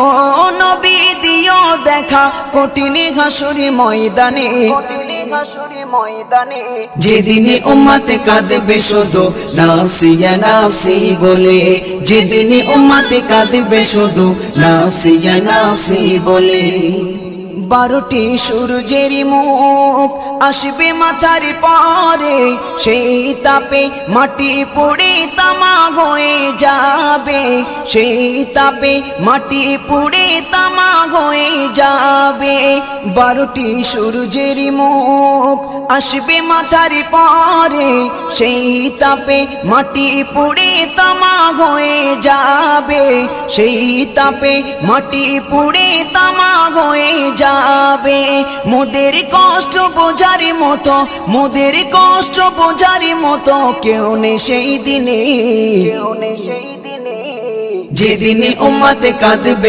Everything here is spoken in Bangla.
ও নবী দিও দেখা কঠিন হাসুরি ময়দানে, যেদিনে উম্মত কাঁদবে শুধু নাফসি ইয়া নাফসি বলে, যেদিনে উম্মত কাঁদবে শুধু নাফসি ইয়া নাফসি বলে। 12টি সূর্যের মুখ আসবে মাথার পরে, সেই তাপে মাটি পুড়ে তামা হয়ে যাবে, সেই তাপে মাটি পুড়ে তামা হয়ে যাবে। 12টি সূর্যের মুখ আসবে মাথার পরে, সেই তাপে মাটি পুড়ে তামা হয়ে যাবে, সেই তাপে মাটি পুড়ে তামা হয়ে যাবে। মোদের কষ্ট বোঝার মতো, মোদের কষ্ট বোঝার মতো কেউ নেই সেই দিনে, যেদিনে উম্মত কাঁদবে।